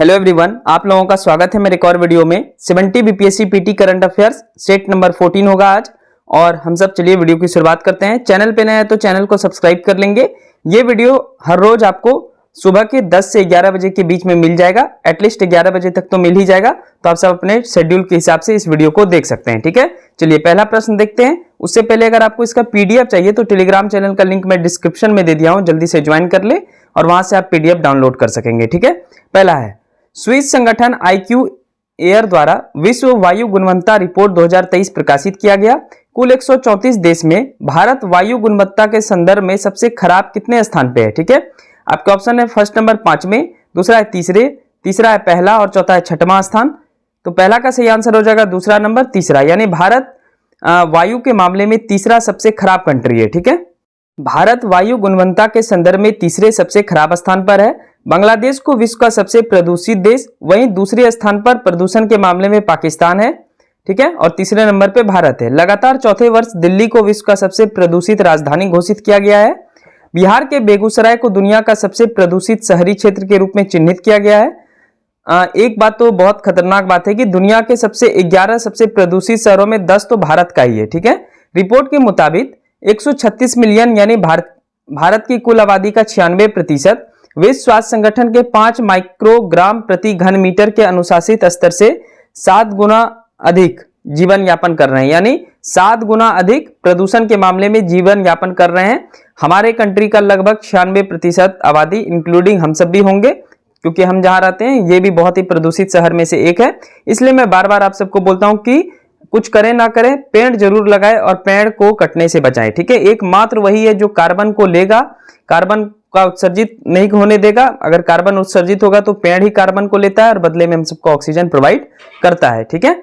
Hello everyone, आप लोगों का स्वागत है मेरे एक और वीडियो में। 70 BPSC PT current affairs set number 14 होगा आज। और हम सब चलिए वीडियो की शुरुआत करते हैं। चैनल पे नए हैं तो चैनल को सब्सक्राइब कर लेंगे। ये वीडियो हर रोज आपको सुबह के 10 से 11 बजे के बीच में मिल जाएगा। एटलीस्ट 11 बजे तक तो मिल ही जाएगा, तो आप सब अपने शेड्यूल के हिसाब से इस वीडियो को देख सकते हैं। ठीक है, चलिए पहला प्रश्न देखते हैं। उससे पहले अगर आपको इसका पीडीएफ चाहिए तो टेलीग्राम चैनल का लिंक मैं डिस्क्रिप्शन में दे दिया हूं, जल्दी से ज्वाइन कर ले और वहां से आप पीडीएफ डाउनलोड कर सकेंगे। ठीक है, पहला है स्विस संगठन IQ एयर द्वारा विश्व वायु गुणवत्ता रिपोर्ट 2023 प्रकाशित किया गया। कुल 134 देश में भारत वायु गुणवत्ता के संदर्भ में सबसे खराब कितने स्थान पे है। ठीक है, आपके ऑप्शन है फर्स्ट नंबर 5वें, दूसरा है तीसरे, तीसरा है पहला और चौथा है छठवां स्थान। तो पहला का सही आंसर हो जाएगा दूसरा नंबर तीसरा, यानी भारत वायु के मामले में तीसरा सबसे खराब कंट्री है। ठीक है, भारत वायु गुणवत्ता के संदर्भ में तीसरे सबसे खराब स्थान पर है। बांग्लादेश को विश्व का सबसे प्रदूषित देश, वहीं दूसरे स्थान पर प्रदूषण के मामले में पाकिस्तान है। ठीक है, और तीसरे नंबर पे भारत है। लगातार चौथे वर्ष दिल्ली को विश्व का सबसे प्रदूषित राजधानी घोषित किया गया है। बिहार के बेगूसराय को दुनिया का सबसे प्रदूषित शहरी क्षेत्र के रूप में चिन्हित किया गया है। एक बात तो बहुत खतरनाक बात है कि दुनिया के 11 सबसे प्रदूषित शहरों में 10 तो भारत का ही है। ठीक है, रिपोर्ट के मुताबिक 136 मिलियन यानी भारत की कुल आबादी का 96% विश्व स्वास्थ्य संगठन के 5 माइक्रोग्राम प्रति घन मीटर के अनुशासित स्तर से 7 गुना अधिक जीवन यापन कर रहे हैं, यानी 7 गुना अधिक प्रदूषण के मामले में जीवन यापन कर रहे हैं। हमारे कंट्री का लगभग 96% आबादी इंक्लूडिंग हम सब भी होंगे, क्योंकि हम जहां रहते हैं ये भी बहुत ही प्रदूषित शहर में से एक है। इसलिए मैं बार बार आप सबको बोलता हूं कि कुछ करें ना करें, पेड़ जरूर लगाएं और पेड़ को कटने से बचाएं। ठीक है, एकमात्र वही है जो कार्बन को लेगा, कार्बन का उत्सर्जित नहीं होने देगा। अगर कार्बन उत्सर्जित होगा तो पेड़ ही कार्बन को लेता है और बदले में हम सबको ऑक्सीजन प्रोवाइड करता है। ठीक है,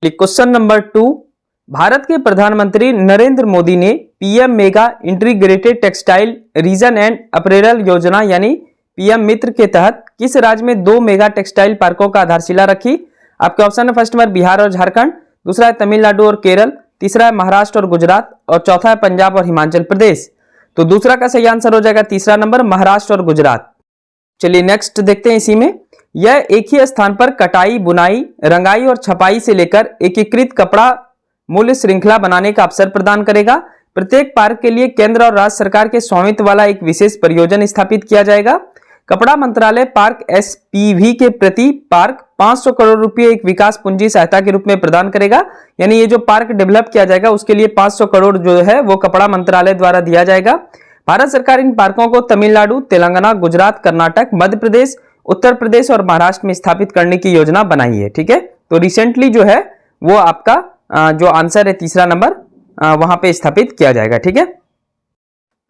क्वेश्चन नंबर 2, भारत के प्रधानमंत्री नरेंद्र मोदी ने PM mega integrated textile region and apparel योजना यानी PM मित्र के तहत किस राज्य में 2 मेगा टेक्सटाइल पार्कों का आधारशिला रखी। आपके ऑप्शन है फर्स्ट नंबर बिहार और झारखंड, दूसरा है तमिलनाडु और केरल, तीसरा है महाराष्ट्र और गुजरात और चौथा है पंजाब और हिमाचल प्रदेश। तो दूसरा का सही आंसर हो जाएगा तीसरा नंबर महाराष्ट्र और गुजरात। चलिए नेक्स्ट देखते हैं इसी में। यह एक ही स्थान पर कटाई, बुनाई, रंगाई और छपाई से लेकर एकीकृत कपड़ा मूल्य श्रृंखला बनाने का अवसर प्रदान करेगा। प्रत्येक पार्क के लिए केंद्र और राज्य सरकार के स्वामित्व वाला एक विशेष परियोजना स्थापित किया जाएगा। कपड़ा मंत्रालय पार्क SPV के प्रति पार्क 500 करोड़ रुपए एक विकास पूंजी सहायता के रूप में प्रदान करेगा। यानी ये जो पार्क डेवलप किया जाएगा उसके लिए 500 करोड़ जो है वो कपड़ा मंत्रालय द्वारा दिया जाएगा। भारत सरकार इन पार्कों को तमिलनाडु, तेलंगाना, गुजरात, कर्नाटक, मध्य प्रदेश, उत्तर प्रदेश और महाराष्ट्र में स्थापित करने की योजना बनाई है। ठीक है, तो रिसेंटली जो है वो आपका जो आंसर है तीसरा नंबर वहां पे स्थापित किया जाएगा। ठीक है,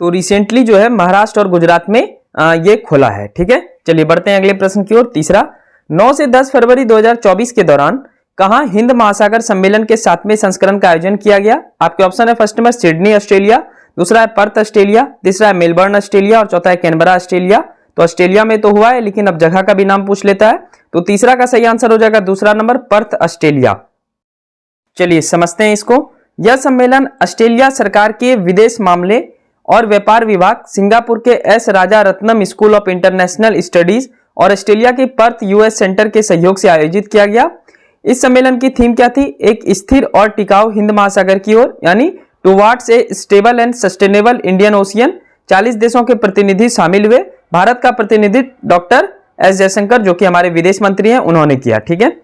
तो रिसेंटली जो है महाराष्ट्र और गुजरात में ये खोला है। ठीक है, चलिए बढ़ते हैं अगले प्रश्न की ओर। तीसरा, 9 से 10 फरवरी 2024 के दौरान कहां हिंद महासागर सम्मेलन के 7वें संस्करण का आयोजन किया गया। आपके ऑप्शन है फर्स्ट नंबर सिडनी ऑस्ट्रेलिया, दूसरा है पर्थ ऑस्ट्रेलिया, तीसरा है मेलबर्न ऑस्ट्रेलिया और चौथा है कैनबरा ऑस्ट्रेलिया। तो ऑस्ट्रेलिया में तो हुआ है, लेकिन अब जगह का भी नाम पूछ लेता है। तो तीसरा का सही आंसर हो जाएगा दूसरा नंबर पर्थ ऑस्ट्रेलिया। चलिए समझते हैं इसको। यह सम्मेलन ऑस्ट्रेलिया सरकार के विदेश मामले और व्यापार विभाग, सिंगापुर के S Raja Ratnam school of international studies और ऑस्ट्रेलिया के पर्थ US सेंटर के सहयोग से आयोजित किया गया। इस सम्मेलन की थीम क्या थी? एक स्थिर और टिकाऊ हिंद महासागर की ओर, यानी towards A stable and sustainable Indian ocean. 40 देशों के प्रतिनिधि शामिल हुए। भारत का प्रतिनिधित्व डॉक्टर S जयशंकर जो कि हमारे विदेश मंत्री हैं उन्होंने किया। ठीक है,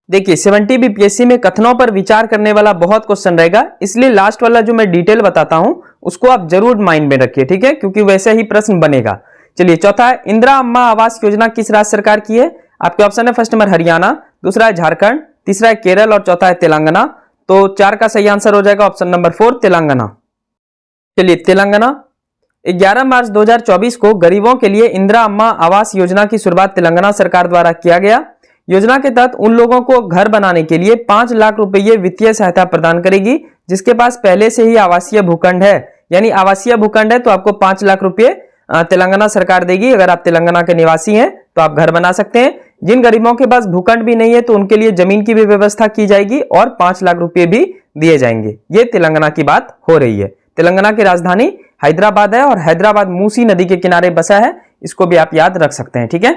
देखिए 70 बीपीएससी में कथनों पर विचार करने वाला बहुत क्वेश्चन रहेगा, इसलिए लास्ट वाला जो मैं डिटेल बताता हूं उसको आप जरूर माइंड में रखिए। ठीक है, क्योंकि वैसे ही प्रश्न बनेगा। चलिए चौथा है, इंदिरा अम्मा आवास योजना किस राज्य सरकार की है। आपके ऑप्शन है फर्स्ट नंबर हरियाणा, दूसरा है झारखंड, तीसरा है केरल और चौथा है तेलंगाना। तो 4 का सही आंसर हो जाएगा ऑप्शन नंबर 4 तेलंगाना। चलिए तेलंगाना, 11 मार्च 2024 को गरीबों के लिए इंदिरा अम्मा आवास योजना की शुरुआत तेलंगाना सरकार द्वारा किया गया। योजना के तहत उन लोगों को घर बनाने के लिए 5 लाख रुपये वित्तीय सहायता प्रदान करेगी जिसके पास पहले से ही आवासीय भूखंड है। यानी आवासीय भूखंड है तो आपको 5 लाख रुपये तेलंगाना सरकार देगी। अगर आप तेलंगाना के निवासी हैं तो आप घर बना सकते हैं। जिन गरीबों के पास भूखंड भी नहीं है तो उनके लिए जमीन की भी व्यवस्था की जाएगी और 5 लाख रुपये भी दिए जाएंगे। ये तेलंगाना की बात हो रही है। तेलंगाना की राजधानी हैदराबाद है और हैदराबाद मूसी नदी के किनारे बसा है, इसको भी आप याद रख सकते हैं। ठीक है,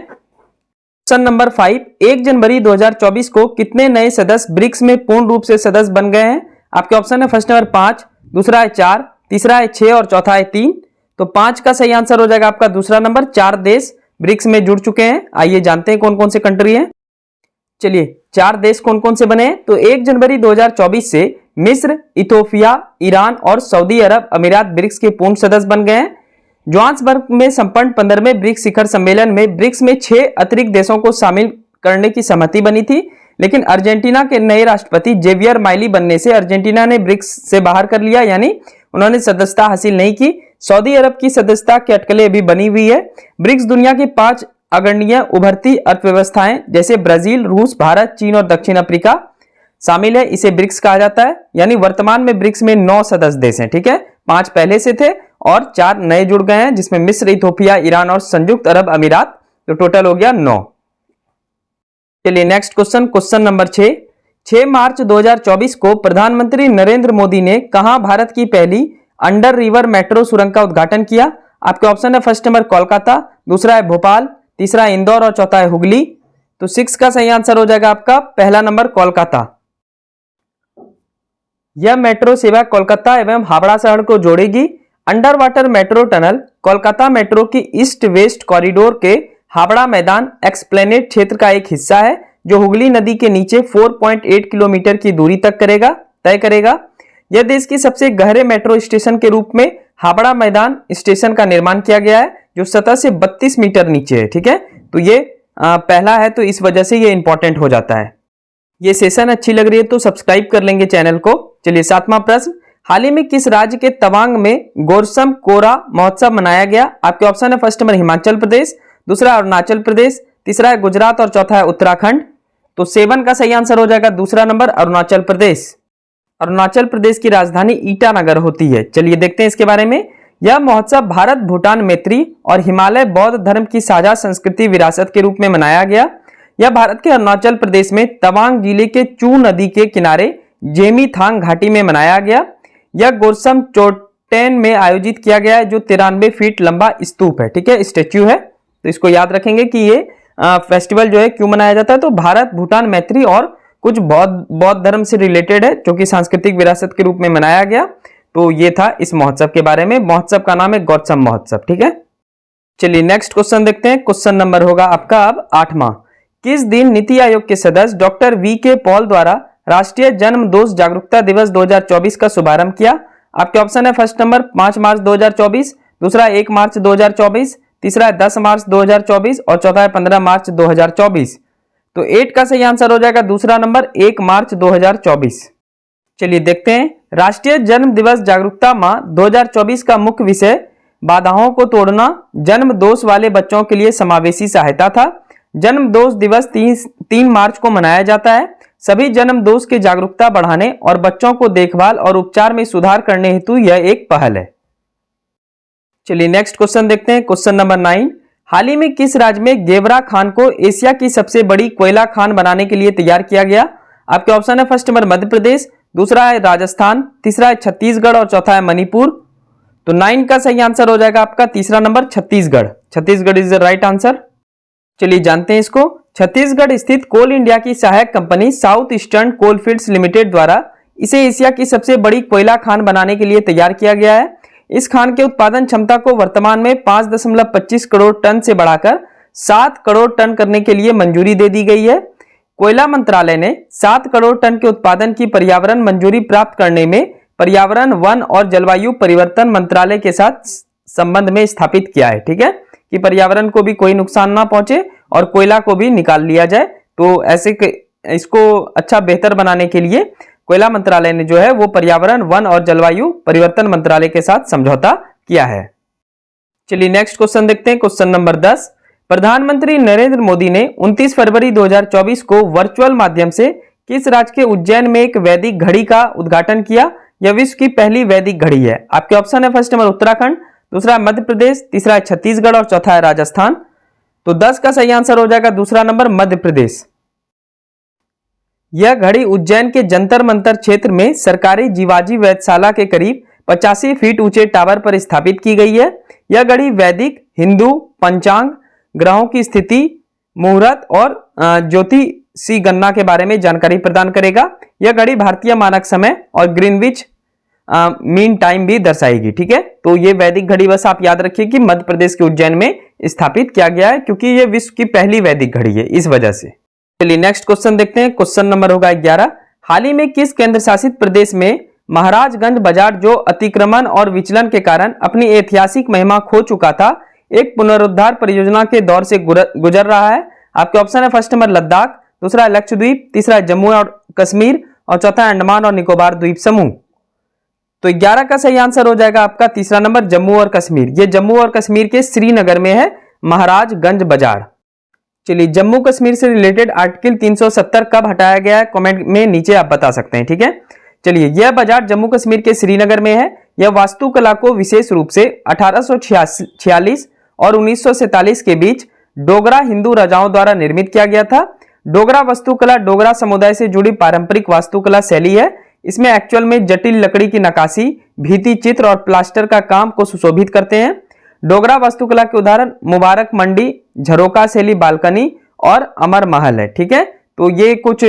क्वेश्चन नंबर 5, 1 जनवरी 2024 को कितने नए सदस्य ब्रिक्स में पूर्ण रूप से सदस्य बन गए हैं? आपके ऑप्शन है फर्स्ट नंबर 5, दूसरा है 4, तीसरा है 6 और चौथा है 3। तो 5 का सही आंसर हो जाएगा आपका दूसरा नंबर। 4 देश ब्रिक्स में जुड़ चुके हैं। आइए जानते हैं कौन कौन से कंट्री हैं। चलिए 4 देश कौन कौन से बने हैं। तो 1 जनवरी 2024 से मिस्र, इथोपिया, ईरान और सऊदी अरब अमीरात ब्रिक्स के पूर्ण सदस्य बन गए हैं। जोहान्सबर्ग में संपन्न 15वें ब्रिक्स शिखर सम्मेलन में ब्रिक्स में 6 अतिरिक्त देशों को शामिल करने की सहमति बनी थी, लेकिन अर्जेंटीना के नए राष्ट्रपति जेवियर माइली बनने से अर्जेंटीना ने ब्रिक्स से बाहर कर लिया, यानी उन्होंने सदस्यता हासिल नहीं की। सऊदी अरब की सदस्यता की अटकलें अभी बनी हुई है। ब्रिक्स दुनिया की 5 अग्रणीय उभरती अर्थव्यवस्थाएं जैसे ब्राजील, रूस, भारत, चीन और दक्षिण अफ्रीका शामिल है। इसे ब्रिक्स कहा जाता है। यानी वर्तमान में ब्रिक्स में 9 सदस्य देश हैं। ठीक है, 5 पहले से थे और 4 नए जुड़ गए हैं, जिसमें मिस्र, इथोपिया, ईरान और संयुक्त अरब अमीरात। तो टोटल हो गया 9। चलिए नेक्स्ट क्वेश्चन, क्वेश्चन नंबर 6 मार्च 2024 को प्रधानमंत्री नरेंद्र मोदी ने कहां भारत की पहली अंडर रिवर मेट्रो सुरंग का उद्घाटन किया? आपके ऑप्शन है फर्स्ट नंबर कोलकाता, दूसरा है भोपाल, तीसरा है इंदौर और चौथा है हुगली। तो 6 का सही आंसर हो जाएगा आपका पहला नंबर कोलकाता। यह मेट्रो सेवा कोलकाता एवं हावड़ा शहर को जोड़ेगी। Under water metro tunnel Kolkata metro की ईस्ट वेस्ट कॉरिडोर के हावड़ा मैदान एक्सप्लेनेड क्षेत्र का एक हिस्सा है, जो हुगली नदी के नीचे 4.8 किलोमीटर की दूरी तक तय करेगा। यह देश की सबसे गहरे मेट्रो स्टेशन के रूप में हावड़ा मैदान स्टेशन का निर्माण किया गया है, जो सतह से 32 मीटर नीचे है। ठीक है, तो ये पहला है, तो इस वजह से ये इंपॉर्टेंट हो जाता है। ये सेशन अच्छी लग रही है तो सब्सक्राइब कर लेंगे चैनल को। चलिए 7वां प्रश्न, हाल ही में किस राज्य के तवांग में गोरसम कोरा महोत्सव मनाया गया? आपके ऑप्शन है फर्स्ट नंबर हिमाचल प्रदेश, दूसरा अरुणाचल प्रदेश, तीसरा है गुजरात और चौथा है उत्तराखंड। तो 7 का सही आंसर हो जाएगा दूसरा नंबर अरुणाचल प्रदेश। अरुणाचल प्रदेश की राजधानी ईटानगर होती है। चलिए देखते हैं इसके बारे में। यह महोत्सव भारत भूटान मैत्री और हिमालय बौद्ध धर्म की साझा संस्कृति विरासत के रूप में मनाया गया। यह भारत के अरुणाचल प्रदेश में तवांग जिले के चू नदी के किनारे जेमीथांग घाटी में मनाया गया। यह गोरसम चोटेन में आयोजित किया गया है, जो 93 फीट लंबा स्तूप है। ठीक है, स्टेच्यू है। तो इसको याद रखेंगे कि ये फेस्टिवल जो है क्यों मनाया जाता है। तो भारत भूटान मैत्री और कुछ बौद्ध धर्म से रिलेटेड है, जो कि सांस्कृतिक विरासत के रूप में मनाया गया। तो ये था इस महोत्सव के बारे में। महोत्सव का नाम है गोरसम महोत्सव। ठीक है, चलिए नेक्स्ट क्वेश्चन देखते हैं। क्वेश्चन नंबर होगा आपका अब 8वां। किस दिन नीति आयोग के सदस्य डॉक्टर वी.के. पॉल द्वारा राष्ट्रीय जन्म दोष जागरूकता दिवस 2024 का शुभारंभ किया? आपके ऑप्शन है फर्स्ट नंबर 5 मार्च 2024, दूसरा 1 मार्च 2024, तीसरा है 10 मार्च 2024 और चौथा है 15 मार्च 2024। तो 8 का सही आंसर हो जाएगा दूसरा नंबर 1 मार्च 2024। चलिए देखते हैं। राष्ट्रीय जन्म दिवस जागरूकता माह 2024 का मुख्य विषय बाधाओं को तोड़ना, जन्म दोष वाले बच्चों के लिए समावेशी सहायता था। जन्म दोष दिवस 3 मार्च को मनाया जाता है। सभी जन्म दोष की जागरूकता बढ़ाने और बच्चों को देखभाल और उपचार में सुधार करने हेतु यह एक पहल है। चलिए नेक्स्ट क्वेश्चन देखते हैं। क्वेश्चन नंबर 9, हाल ही में किस राज्य में गेवरा खान को एशिया की सबसे बड़ी कोयला खान बनाने के लिए तैयार किया गया? आपके ऑप्शन है फर्स्ट नंबर मध्य प्रदेश, दूसरा है राजस्थान, तीसरा है छत्तीसगढ़ और चौथा है मणिपुर। तो 9 का सही आंसर हो जाएगा आपका तीसरा number Chhattisgarh. Chhattisgarh is the right answer. चलिए जानते हैं इसको। छत्तीसगढ़ स्थित कोल इंडिया की सहायक company south eastern coalfields limited द्वारा इसे एशिया की सबसे बड़ी कोयला खान बनाने के लिए तैयार किया गया है। इस खान के उत्पादन क्षमता को वर्तमान में 5.25 करोड़ टन से बढ़ाकर 7 करोड़ टन करने के लिए मंजूरी दे दी गई है। कोयला मंत्रालय ने 7 करोड़ टन के उत्पादन की पर्यावरण मंजूरी प्राप्त करने में पर्यावरण, वन और जलवायु परिवर्तन मंत्रालय के साथ संबंध में स्थापित किया है। ठीक है, कि पर्यावरण को भी कोई नुकसान ना पहुंचे और कोयला को भी निकाल लिया जाए। तो ऐसे इसको अच्छा बेहतर बनाने के लिए कोयला मंत्रालय ने जो है वो पर्यावरण, वन और जलवायु परिवर्तन मंत्रालय के साथ समझौता किया है। चलिए नेक्स्ट क्वेश्चन देखते हैं। क्वेश्चन नंबर 10, प्रधानमंत्री नरेंद्र मोदी ने 29 फरवरी 2024 को वर्चुअल माध्यम से किस राज्य के उज्जैन में एक वैदिक घड़ी का उद्घाटन किया? यह विश्व की पहली वैदिक घड़ी है। आपके ऑप्शन है फर्स्ट नंबर उत्तराखंड, दूसरा है मध्य प्रदेश, तीसरा है छत्तीसगढ़ और चौथा है राजस्थान। तो 10 का सही आंसर हो जाएगा दूसरा नंबर मध्य प्रदेश। यह घड़ी उज्जैन के जंतर मंतर क्षेत्र में सरकारी जीवाजी वैधशाला के करीब 85 फीट ऊंचे टावर पर स्थापित की गई है। यह घड़ी वैदिक, हिंदू पंचांग, ग्रहों की स्थिति, मुहूर्त और ज्योतिषी गणना के बारे में जानकारी प्रदान करेगा। यह घड़ी भारतीय मानक समय और ग्रीनविच मीन टाइम भी दर्शाएगी। ठीक है, तो ये वैदिक घड़ी बस आप याद रखिए कि मध्य प्रदेश के उज्जैन में स्थापित किया गया है, क्योंकि ये विश्व की पहली वैदिक घड़ी है इस वजह से। चलिए नेक्स्ट क्वेश्चन देखते हैं। क्वेश्चन नंबर होगा 11। हाल ही में किस केंद्र शासित प्रदेश में महाराजगंज बाजार, जो अतिक्रमण और विचलन के कारण अपनी ऐतिहासिक महिमा खो चुका था, एक पुनरुद्धार परियोजना के दौर से गुजर रहा है? आपके ऑप्शन है फर्स्ट नंबर लद्दाख, दूसरा है लक्षद्वीप, तीसरा है जम्मू और कश्मीर और चौथा है अंडमान और निकोबार द्वीप समूह। तो 11 का सही आंसर हो जाएगा आपका तीसरा नंबर जम्मू और कश्मीर। ये जम्मू और कश्मीर के श्रीनगर में है महाराजगंज बाजार। चलिए जम्मू कश्मीर से रिलेटेड आर्टिकल 370 कब हटाया गया है, कमेंट में नीचे आप बता सकते हैं। ठीक है, चलिए यह बाजार जम्मू कश्मीर के श्रीनगर में है। यह वास्तुकला को विशेष रूप से 1846 और 1947 के बीच डोगरा हिंदू राजाओं द्वारा निर्मित किया गया था। डोगरा वास्तुकला डोगरा समुदाय से जुड़ी पारंपरिक वास्तुकला शैली है। इसमें एक्चुअल में जटिल लकड़ी की नक्काशी, भित्ति चित्र और प्लास्टर का काम को सुशोभित करते हैं। डोगरा वास्तुकला के उदाहरण मुबारक मंडी, झरोका शैली बालकनी और अमर महल है। ठीक है, तो ये कुछ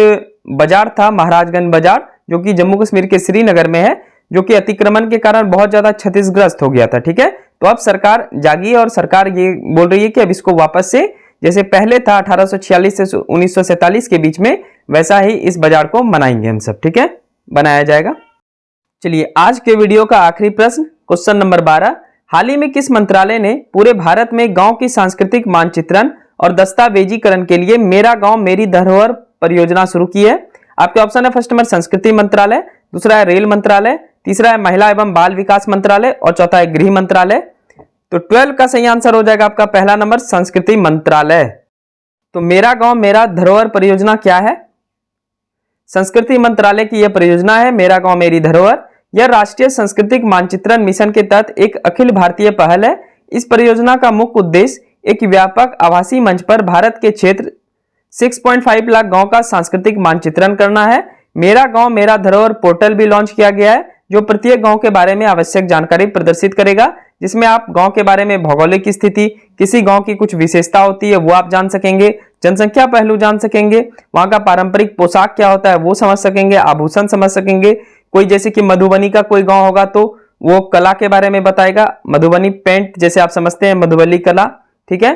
बाजार था महाराजगंज बाजार, जो कि जम्मू कश्मीर के श्रीनगर में है, जो कि अतिक्रमण के कारण बहुत ज्यादा क्षतिग्रस्त हो गया था। ठीक है, तो अब सरकार जागी और सरकार ये बोल रही है कि अब इसको वापस से जैसे पहले था 1846 से 1947 के बीच में, वैसा ही इस बाजार को मनाएंगे हम सब। ठीक है, बनाया जाएगा। चलिए आज के वीडियो का आखिरी प्रश्न, क्वेश्चन नंबर 12। हाल ही में किस मंत्रालय ने पूरे भारत में गांव की सांस्कृतिक मानचित्रण और दस्तावेजीकरण के लिए मेरा गांव मेरी धरोहर परियोजना शुरू की है? आपके ऑप्शन है फर्स्ट नंबर संस्कृति मंत्रालय, दूसरा है रेल मंत्रालय, तीसरा है महिला एवं बाल विकास मंत्रालय और चौथा है गृह मंत्रालय। तो 12 का सही आंसर हो जाएगा आपका पहला नंबर संस्कृति मंत्रालय। तो मेरा गांव मेरा धरोहर परियोजना क्या है? संस्कृति मंत्रालय की यह परियोजना है मेरा गांव मेरी धरोहर। यह राष्ट्रीय सांस्कृतिक मानचित्रण मिशन के तहत एक अखिल भारतीय पहल है। इस परियोजना का मुख्य उद्देश्य एक व्यापक आभासी मंच पर भारत के क्षेत्र 6.5 लाख गांव का सांस्कृतिक मानचित्रण करना है। मेरा गांव मेरा धरोहर पोर्टल भी लॉन्च किया गया है, जो प्रत्येक गांव के बारे में आवश्यक जानकारी प्रदर्शित करेगा, जिसमें आप गांव के बारे में भौगोलिक स्थिति, किसी गांव की कुछ विशेषता होती है वो आप जान सकेंगे, जनसंख्या पहलू जान सकेंगे, वहां का पारंपरिक पोशाक क्या होता है वो समझ सकेंगे, आभूषण समझ सकेंगे। कोई जैसे कि मधुबनी का कोई गांव होगा तो वो कला के बारे में बताएगा, मधुबनी पेंट जैसे आप समझते हैं मधुबनी कला। ठीक है,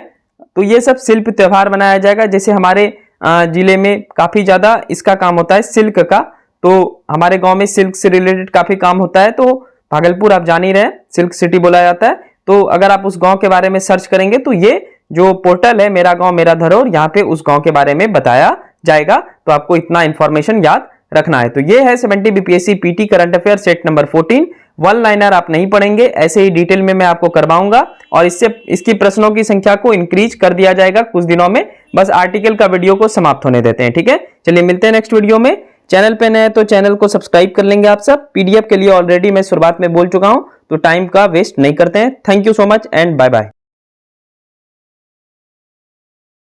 तो ये सब शिल्प त्योहार बनाया जाएगा। जैसे हमारे जिले में काफी ज्यादा इसका काम होता है सिल्क का, तो हमारे गांव में सिल्क से रिलेटेड काफी काम होता है। तो भागलपुर आप जान ही रहे हैं, सिल्क सिटी बोला जाता है। तो अगर आप उस गांव के बारे में सर्च करेंगे तो ये जो पोर्टल है मेरा गांव मेरा धरोहर, यहाँ पे उस गांव के बारे में बताया जाएगा। तो आपको इतना इंफॉर्मेशन याद रखना है। तो ये है 70 BPSC PT current affair set number 14। One liner आप नहीं पढ़ेंगे, ऐसे ही डिटेल में मैं आपको करवाऊंगा और इसकी प्रश्नों की संख्या को इंक्रीज कर दिया जाएगा कुछ दिनों में। बस आर्टिकल का वीडियो को समाप्त होने देते हैं। ठीक है, चलिए मिलते हैं नेक्स्ट वीडियो में। चैनल पे नए हैं तो चैनल को सब्सक्राइब कर लेंगे आप सब। पीडीएफ के लिए ऑलरेडी मैं शुरुआत में बोल चुका हूं, तो टाइम का वेस्ट नहीं करते हैं। Thank you so much and bye bye.